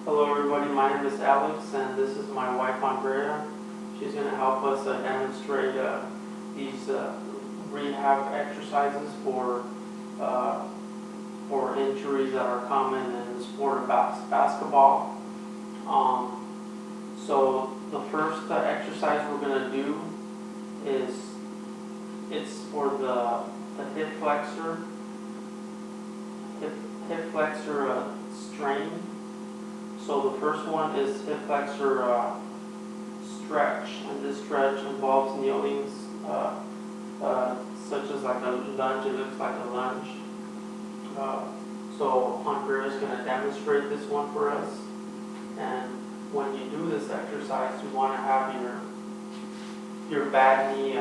Hello everybody, my name is Alex and this is my wife Andrea. She's going to help us demonstrate these rehab exercises for injuries that are common in the sport of basketball. So the first exercise we're going to do is it's for the hip flexor strain. So the first one is hip flexor stretch, and this stretch involves kneeling, such as like a lunge. It looks like a lunge. So Andrea is going to demonstrate this one for us. And when you do this exercise, you want to have your bad knee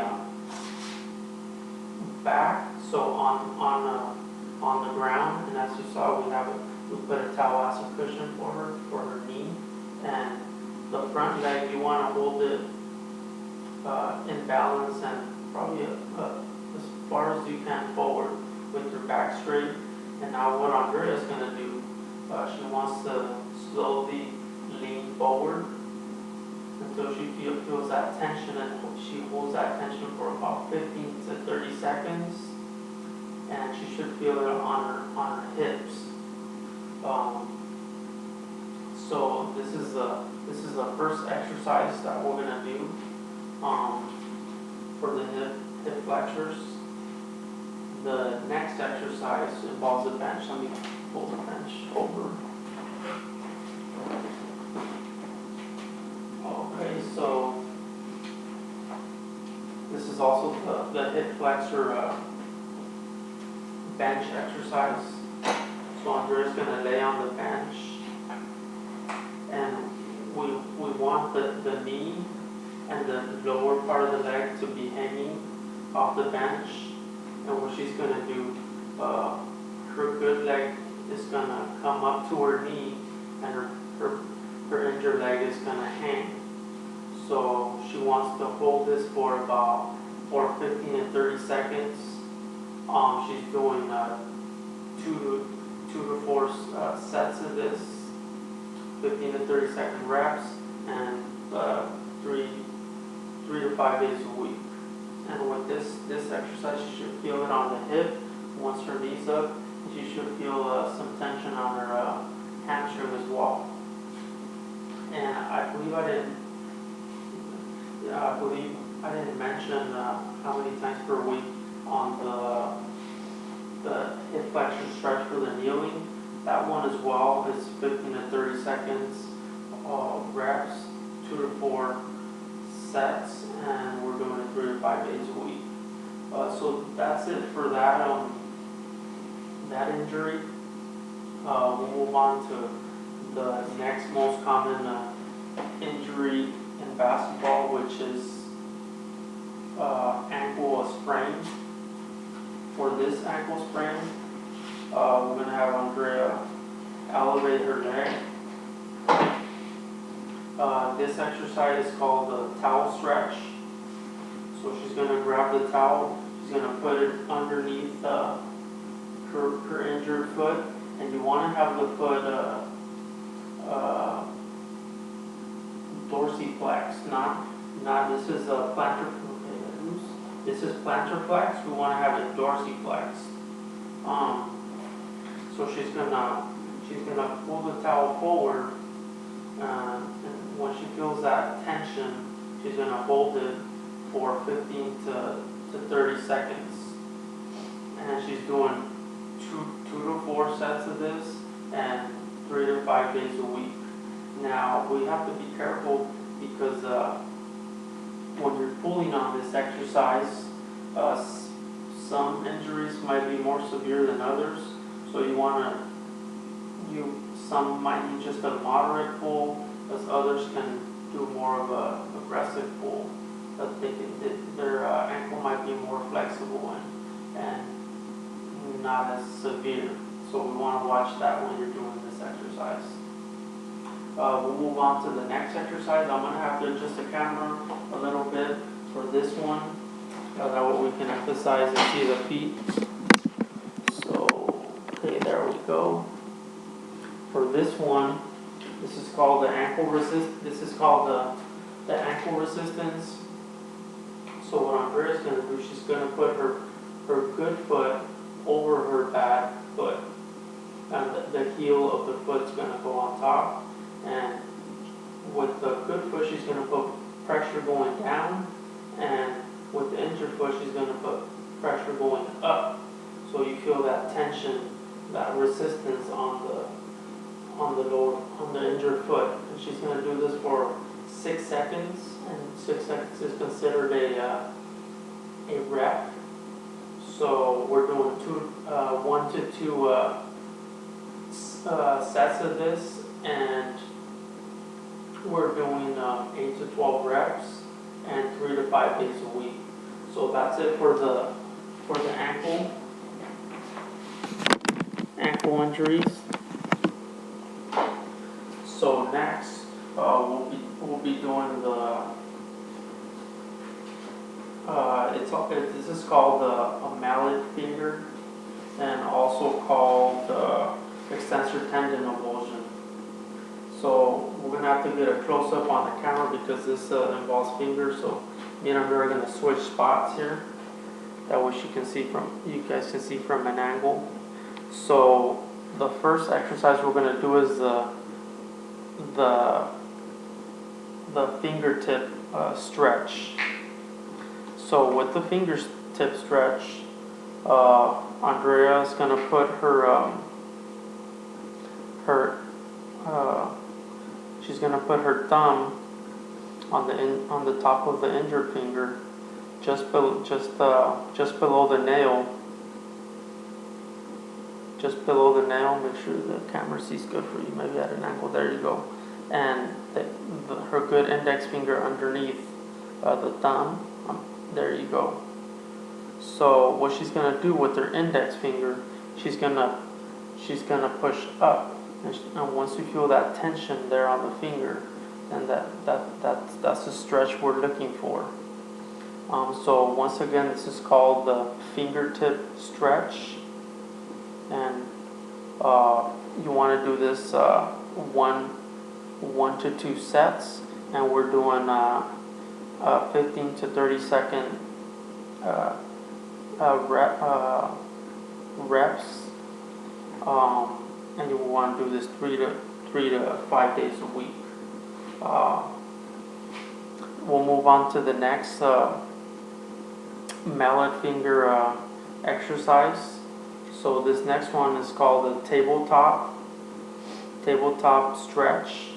back, so on the ground. And as you saw, we put a towel as a cushion for her knee. And the front leg, you want to hold it in balance and probably as far as you can forward with your back straight. And now what Andrea is going to do, she wants to slowly lean forward until she feels that tension, and she holds that tension for about 15 to 30 seconds, and she should feel it on her hips. So this is the first exercise that we're going to do for the hip flexors. The next exercise involves a bench. Let me pull the bench over. Okay, so this is also the hip flexor bench exercise. So Andrea's going to lay on the bench, and we want the knee and the lower part of the leg to be hanging off the bench. And what she's going to do, her good leg is going to come up to her knee, and her injured leg is going to hang. So she wants to hold this for 15 and 30 seconds. She's doing 2 to 4 sets of this, 15 to 30 second reps, and 3 to 5 days a week. And with this exercise, she should feel it on the hip. Once her knee's up, she should feel some tension on her hamstring as well. And I believe I didn't mention how many times per week on the hip flexion stretch for the kneeling. That one as well is 15 to 30 seconds reps, 2 to 4 sets, and we're doing it 3 to 5 days a week. So that's it for that injury. We'll move on to the next most common injury in basketball, which is ankle sprain. For this ankle sprain, we're going to have Andrea elevate her leg. This exercise is called the towel stretch. So she's going to grab the towel, she's going to put it underneath her injured foot, and you want to have the foot dorsiflex, not this is a plantar. This is plantar flex. We want to have it dorsiflex. So she's gonna pull the towel forward, and when she feels that tension, she's gonna hold it for 15 to 30 seconds, and she's doing 2 to 4 sets of this, and 3 to 5 days a week. Now we have to be careful because when you're pulling on this exercise, some injuries might be more severe than others. So some might need just a moderate pull, as others can do more of a aggressive pull. But their ankle might be more flexible and not as severe. So we want to watch that when you're doing this exercise. We'll move on to the next exercise. I'm going to have to adjust the camera a little bit for this one. That way we can emphasize and see the feet. So, okay, there we go. For this one, This is called the ankle This is called the ankle resistance. So what Andrea's going to do, she's going to put her good foot over her bad foot, and the heel of the foot's going to go on top. And with the good foot, she's going to put pressure going down, and with the injured foot, she's going to put pressure going up. So you feel that tension, that resistance on the injured foot. And she's going to do this for 6 seconds, and 6 seconds is considered a rep. So we're doing 1 to 2 sets of this, and we're doing 8 to 12 reps and 3 to 5 days a week. So that's it for the ankle injuries. So next we'll be doing this is called a mallet finger, and also called extensor tendon avulsion. So we're going to have to get a close-up on the camera because this involves fingers. So me and Andrea are going to switch spots here. That way you guys can see from an angle. So the first exercise we're going to do is the fingertip stretch. So with the fingertip stretch, Andrea is going to put she's going to put her thumb on the top of the injured finger, just below the nail. Just below the nail. Make sure the camera sees good for you. Maybe at an angle. There you go. And her good index finger underneath the thumb. There you go. So what she's gonna do with her index finger, she's gonna push up. And once you feel that tension there on the finger, then that's the stretch we're looking for. So once again, this is called the fingertip stretch, and you want to do this 1 to 2 sets, and we're doing 15 to 30 second reps. And you will want to do this 3 to 5 days a week. We'll move on to the next mallet finger exercise. So this next one is called the tabletop stretch.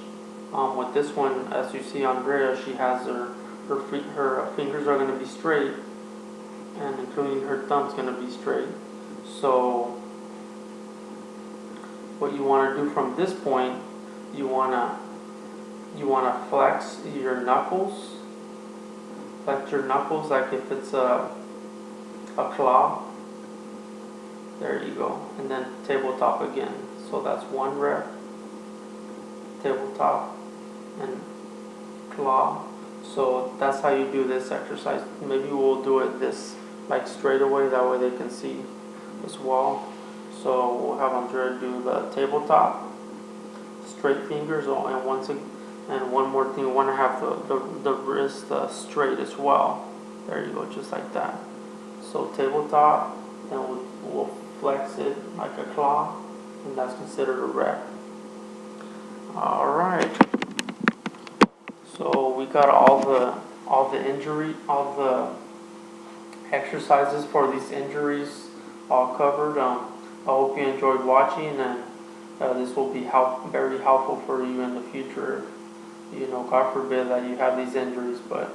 With this one, as you see Andrea, she has her fingers are going to be straight, and including her thumb's going to be straight. So what you want to do from this point, you want to flex your knuckles. Flex your knuckles like if it's a claw. There you go. And then tabletop again. So that's 1 rep. Tabletop and claw. So that's how you do this exercise. Maybe we'll do it this like straight away. That way they can see as well. So we'll have Andrea do the tabletop, straight fingers, and one more thing, you want to have the wrist straight as well. There you go, just like that. So tabletop, then we'll flex it like a claw, and that's considered a rep. All right. So we got all the exercises for these injuries all covered. I hope you enjoyed watching, and this will be very helpful for you in the future. God forbid that you have these injuries, but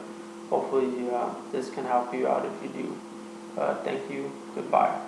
hopefully this can help you out if you do. Thank you. Goodbye.